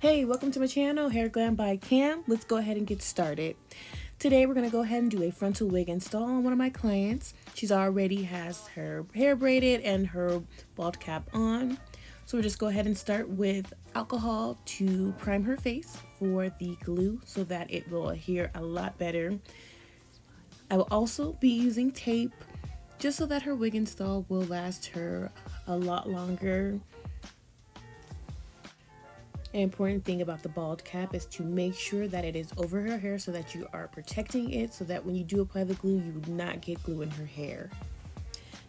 Hey, welcome to my channel, Hair Glam by Cam. Let's go ahead and get started. Today we're going to go ahead and do a frontal wig install on one of my clients. She's already has her hair braided and her bald cap on. So we'll just go ahead and start with alcohol to prime her face for the glue so that it will adhere a lot better. I will also be using tape just so that her wig install will last her a lot longer. An important thing about the bald cap is to make sure that it is over her hair so that you are protecting it so that when you do apply the glue, you would not get glue in her hair.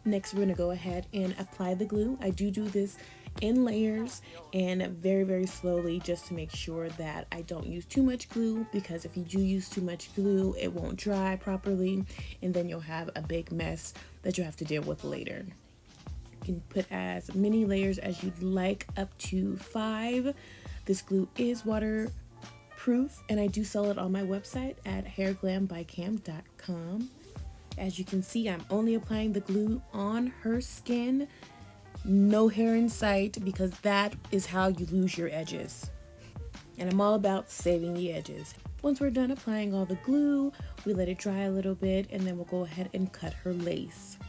Next, we're going to go ahead and apply the glue. I do this in layers and very slowly just to make sure that I don't use too much glue, because if you do use too much glue, it won't dry properly and then you'll have a big mess that you'll have to deal with later. You can put as many layers as you'd like, up to 5. This glue is waterproof and I do sell it on my website at hairglambycam.com. As you can see, I'm only applying the glue on her skin, no hair in sight, because that is how you lose your edges. And I'm all about saving the edges. Once we're done applying all the glue, we let it dry a little bit and then we'll go ahead and cut her lace.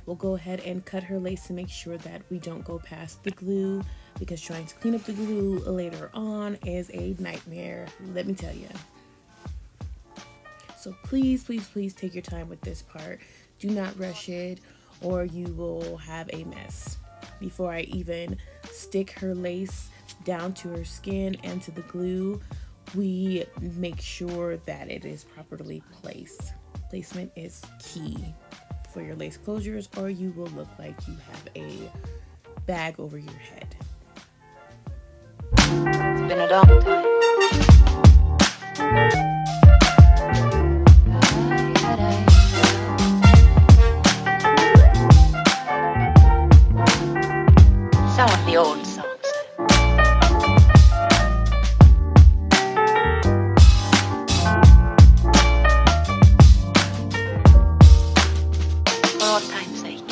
We'll go ahead and cut her lace to make sure that we don't go past the glue, because trying to clean up the glue later on is a nightmare, let me tell you. So please take your time with this part. Do not rush it or you will have a mess. Before I even stick her lace down to her skin and to the glue, we make sure that it is properly placed. Placement is key for your lace closures, or you will look like you have a bag over your head. It's been a long time. Some of the old songs. For all time's sake.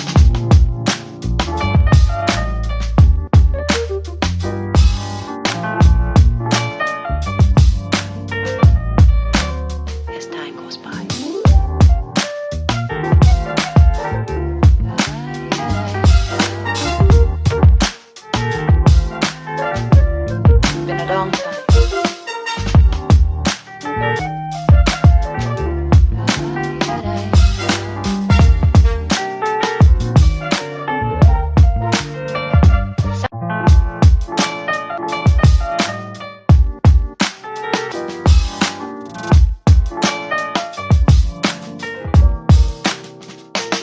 As time goes by. It's been a long time.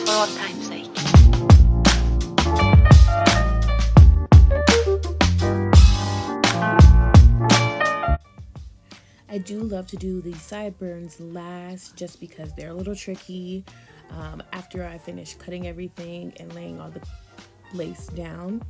For all time's sake. I do love to do the sideburns last just because they're a little tricky. After I finish cutting everything and laying all the lace down,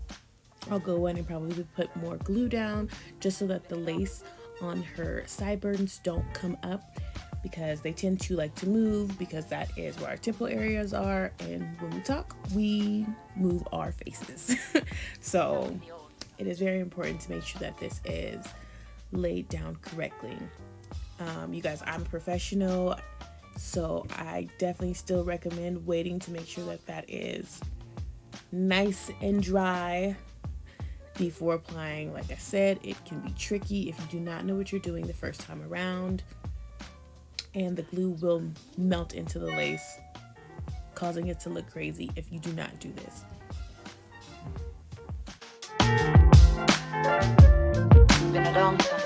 I'll go in and probably put more glue down just so that the lace on her sideburns don't come up, because they tend to like to move, because that is where our temple areas are, and when we talk, we move our faces. So it is very important to make sure that this is laid down correctly. You guys, I'm a professional, so I definitely still recommend waiting to make sure that that is nice and dry before applying. Like I said, it can be tricky if you do not know what you're doing the first time around, and the glue will melt into the lace, causing it to look crazy if you do not do this. It's been a long time.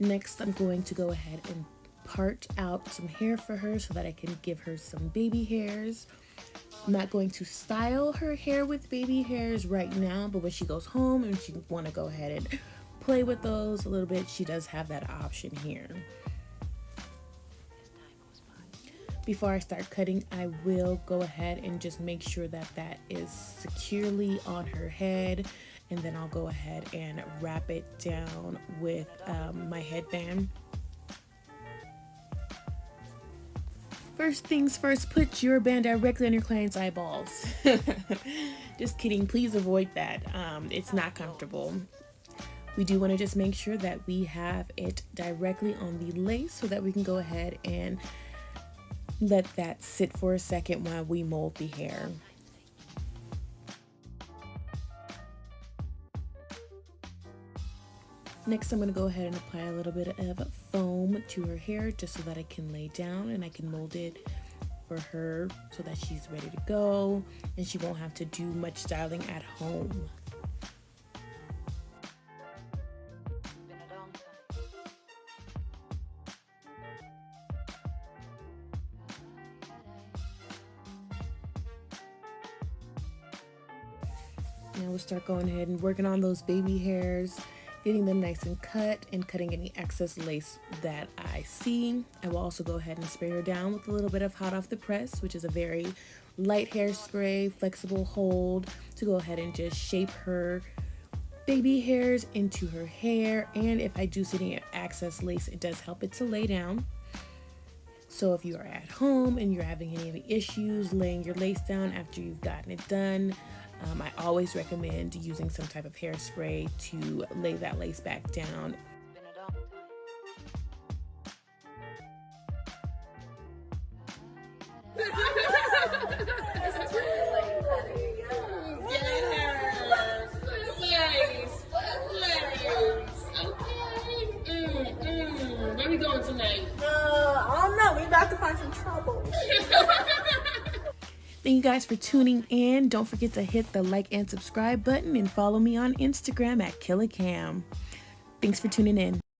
Next, I'm going to go ahead and part out some hair for her so that I can give her some baby hairs. I'm not going to style her hair with baby hairs right now, but when she goes home and she want to go ahead and play with those a little bit, she does have that option here. Before I start cutting, I will go ahead and just make sure that that is securely on her head And then I'll go ahead and wrap it down with my headband. First things first, put your band directly on your client's eyeballs. Just kidding, please avoid that. It's not comfortable. We do want to just make sure that we have it directly on the lace so that we can go ahead and let that sit for a second while we mold the hair. Next, I'm going to go ahead and apply a little bit of foam to her hair just so that it can lay down and I can mold it for her so that she's ready to go and she won't have to do much styling at home. Now we'll start going ahead and working on those baby hairs, getting them nice and cut and cutting any excess lace that I see. I will also go ahead and spray her down with a little bit of hot off the press, which is a very light hairspray, flexible hold to go ahead and just shape her baby hairs into her hair. And if I do see any excess lace, it does help it to lay down. So if you are at home and you're having any issues laying your lace down after you've gotten it done, I always recommend using some type of hairspray to lay that lace back down. Where we going tonight? I don't know. We about to find some trouble. Thank you guys for tuning in. Don't forget to hit the like and subscribe button and follow me on Instagram at KillaCam. Thanks for tuning in.